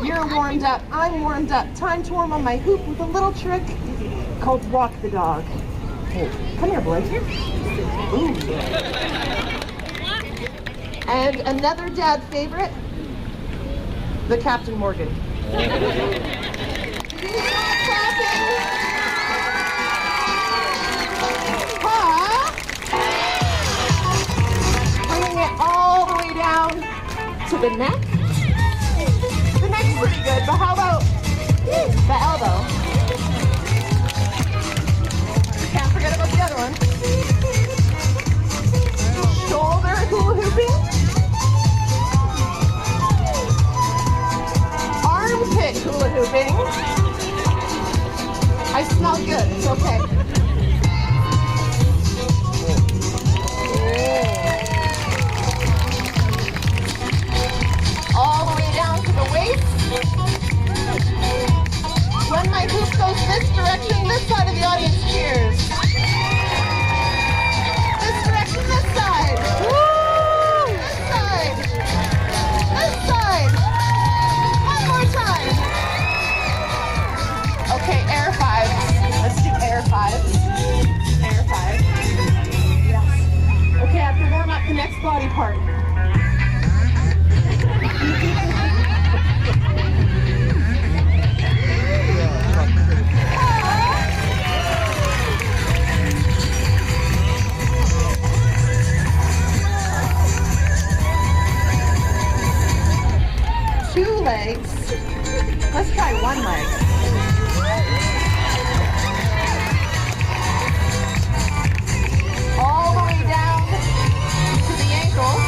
You're warmed up, I'm warmed up. Time to warm on my hoop with a little trick called walk the dog. Hey, come here, boy. Ooh. And another dad favorite, the Captain Morgan. Bringing it all the way down to the neck. The neck's pretty good, but how about the elbow? Can't forget about the other one. Shoulder hula hooping. Armpit hula hooping. I smell good, it's okay. All the way down to the waist. When my hoop goes this direction, this side of the audience cheers. This direction, this side. Woo! This side. This side. One more time. Okay, air fives. Let's do air fives. Air fives. Yes. Okay, I have to warm up the next body part. Two legs. Let's try one leg. All the way down to the ankles.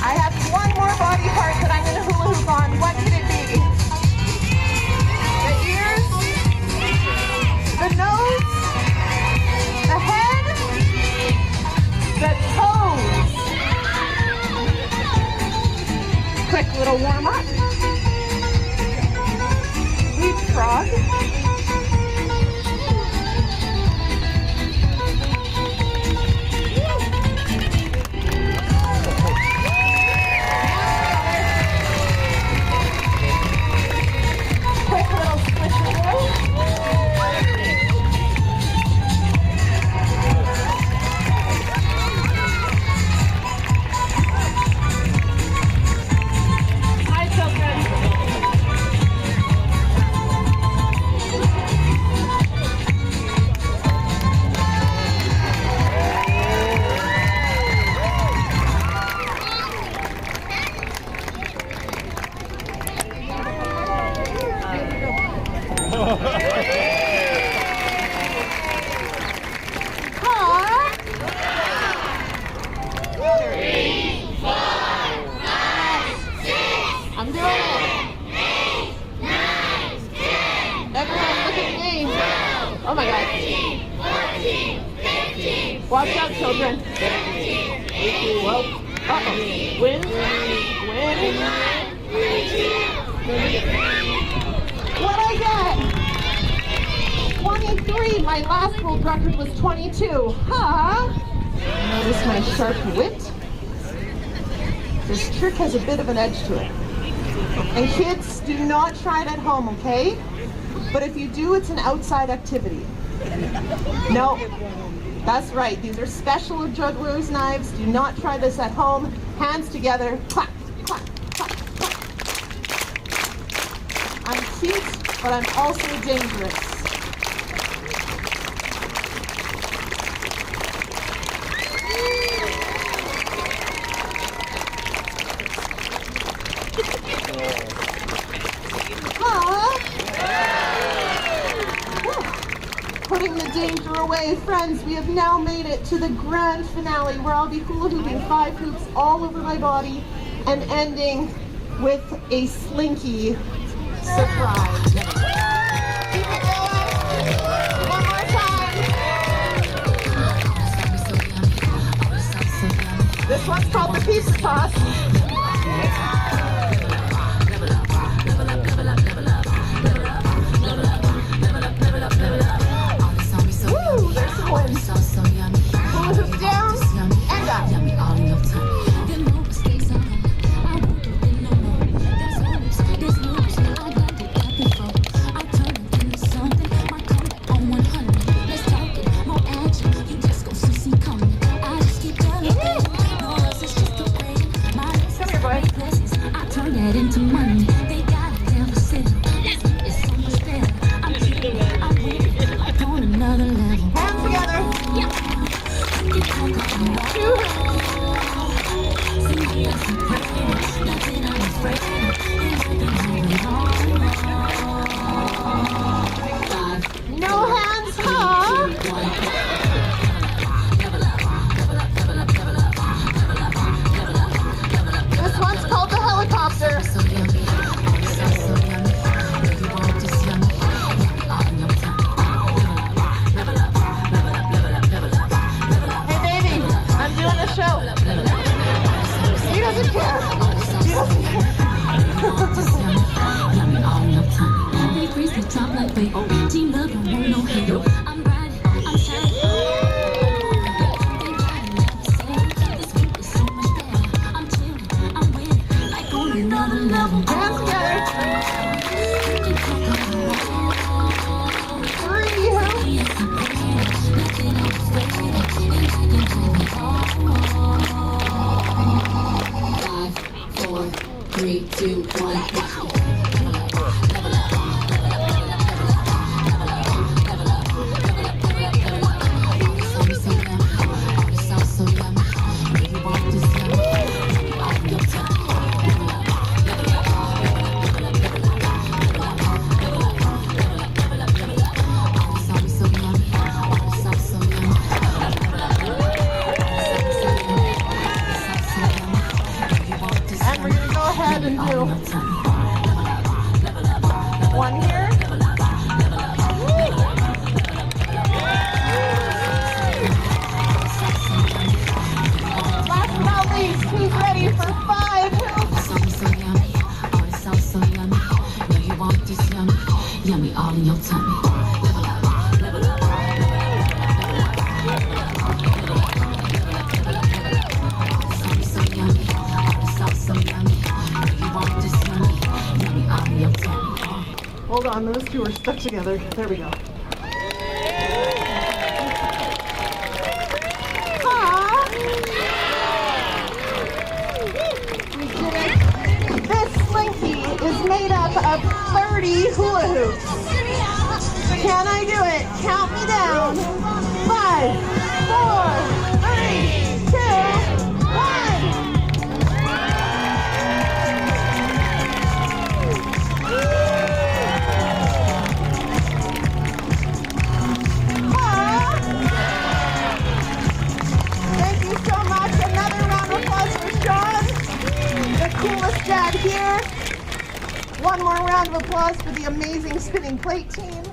I have one more body part that I'm going to hula hoop on. What could it be? The ears? The nose? The head? The toes? Quick little warm up. Leapfrog. Quick little squish and roll. Hi, children. I'm doing it. Everyone look at me. Oh my God. 14, 15, watch out, children. 17, 18, uh-oh. Win. What I get? 23. My last world record was 22. Huh? Notice my sharp wit. This trick has a bit of an edge to it. And kids, do not try it at home, okay? But if you do, it's an outside activity. No, that's right. These are special juggler's knives. Do not try this at home. Hands together. Clap, clap, clap, clap. I'm cute, but I'm also dangerous. Putting the danger away, friends, we have now made it to the grand finale where I'll be hula hooping 5 hoops all over my body and ending with a slinky surprise. Keep it going. One more time. This one's called the pizza toss. Woo, there's some wins. on. Those two are stuck together. There we go. This slinky is made up of 30 hula hoops. Can I do it? Count me down. 5, 4, 3, 2, 1. Thank you so much. Another round of applause for Sean, the coolest dad here. One more round of applause for the amazing spinning plate team.